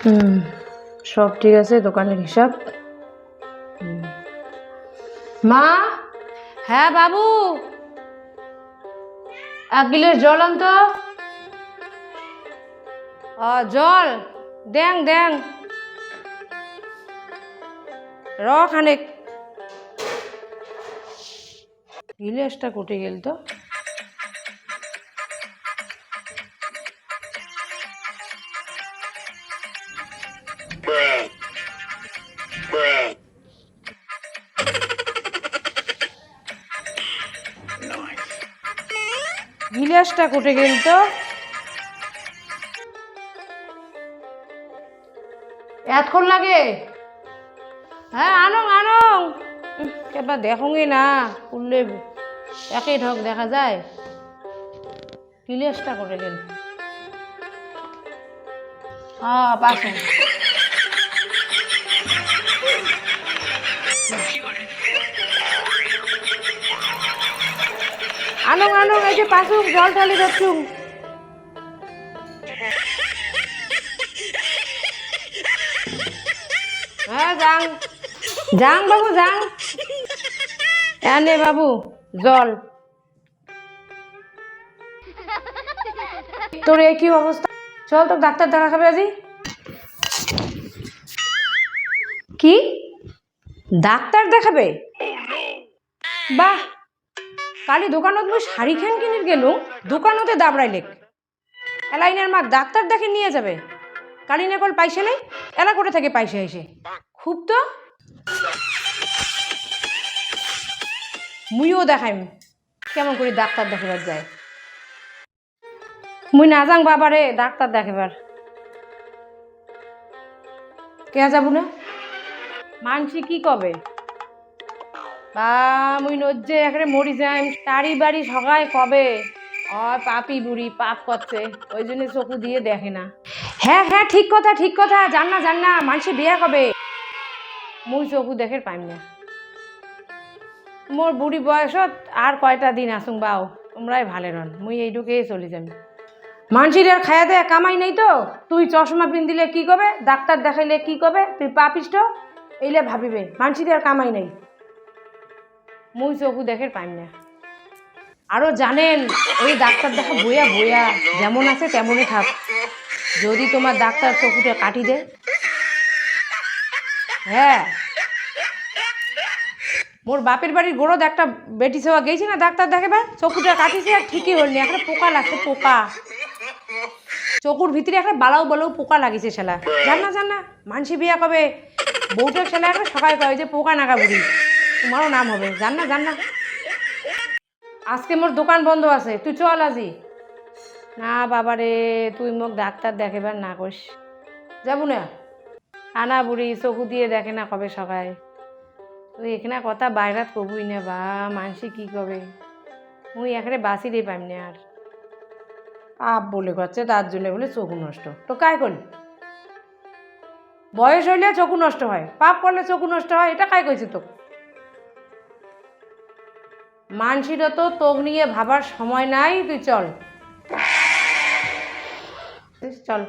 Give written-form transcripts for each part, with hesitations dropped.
হুম, সব ঠিক আছে, দোকানের হিসাব। মা, হ্যাঁ বাবু, 1 গ্লাস জল আনতো। জল দেন দেন, খানিক। গিলাসটা কুটে গেল তো। গিলাসটা কুটে গেল তো। এতক্ষণ লাগে? হ্যাঁ আনং আনং। এবার দেখোগে না, উঠলে একই ঢক দেখা যায়। গিলাসটা কুটে গেল। পাশে আনং আনং, এই যে পাশুক জল ঢালি দচ্ছুং। হ্যাঁ যাং যাং বাবু যাং। এনে বাবু জল। তোর এ কি অবস্থা? চল তো ডাক্তার দেখা খাবে আজি। কি ডাক্তার দেখাবে? বাহ, কালি দোকানত মুই শাড়ি খান কিনির গেল, দোকানতে দাবড়াইলেক এলাইনের মাক ডাক্তার দেখে নিয়ে যাবে। কালি না কল পাইছে নাই, এলা করে থাকে পাইছে আইসে। খুব তো মুইও দেখাইম কেমন করে ডাক্তার দেখাবার যায়। মুই না যাং বাবারে ডাক্তার দেখাবার। কে যাবো না? মানসি কি কবে? বা মুই নজ্জে এখানে মরি যাই, তারি বাড়ি সবাই কবে পাপি বুড়ি পাপ করছে, ওই জন্য চকু দিয়ে দেখে না। হ্যাঁ হ্যাঁ, ঠিক কথা ঠিক কথা, জান না মানসি বিয়া কবে? মুই চকু দেখে পাইম না। মোর বুড়ি বয়সত আর কয়টা দিন আসুন বাও, তোমরাই ভালে রন, মুই এইটুকেই চলে যাবি। মানসির আর খায়া দেয়া কামাই নেই তো, তুই চশমা পিন্দিলে কি কবে, ডাক্তার দেখাইলে কি কবে, তুই পাপিষ্ট এইলে ভাবিবে। মানসির আর কামাই নেই, মুই চকু দেখে পাইম না। আরো জানেন, ওই ডাক্তার দেখা বইয়া বইয়া যেমন আছে তেমনই থাক। যদি তোমার ডাক্তার চকুটা কাটি দে, হ্যাঁ মোর বাপের বাড়ির গোড়ত একটা বেটি সেবা গেছি না ডাক্তার দেখাবার, চকুটা কাটিছে আর ঠিকই হল না, একটা পোকা লাগছে, পোকা চকুর ভিতরে একটা বালাও বালাও পোকা লাগিছে শালা। জান না মানসি বিয়া কবে, বউটার শালা একটা সকাল কয় যে পোকা নাগা বুড়ি, তোমারও নাম হবে। জান না আজকে মোর দোকান বন্ধ আছে, তুই চল আজি। না বাবারে, তুই মোক ডাক্তার দেখাবার না করিস, যাবো না। আনা বুড়ি চকু দিয়ে দেখে না কবে সকাল, তুই এখানে কথা বাইরাত কবুই না, বা মানসি কি কবে। মুই এখানে বাসি দিয়ে পাইম না আর। পাপ বলে করছে, তার জন্য বলে চকু নষ্ট, তো কাই করলি? বয়স হইলে চকু নষ্ট হয়, পাপ করলে চকু নষ্ট হয়, এটা কাই কইছে তোক? মানসিরও তো তোক নিয়ে ভাবার সময় নাই, তুই চল চল।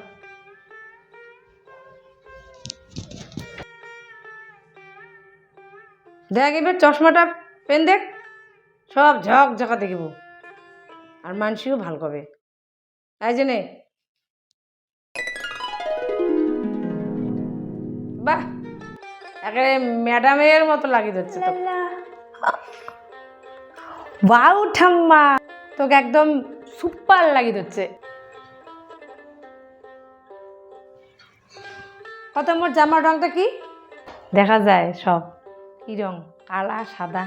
দেখ এবার চশমাটা পেন দেখ, সব ঝক ঝকা দেখিব, আর মানসিও ভাল কবে। তাই জেনে বাহ, একেবারে ম্যাডামের মতো লাগিয়ে দিচ্ছে তো। বাউ ঠাম্মা, তোকে একদম সুপার লাগিয়ে দিচ্ছে। কত মোর জামার রংটা কি দেখা যায়? সব কি রং? কালা সাদা?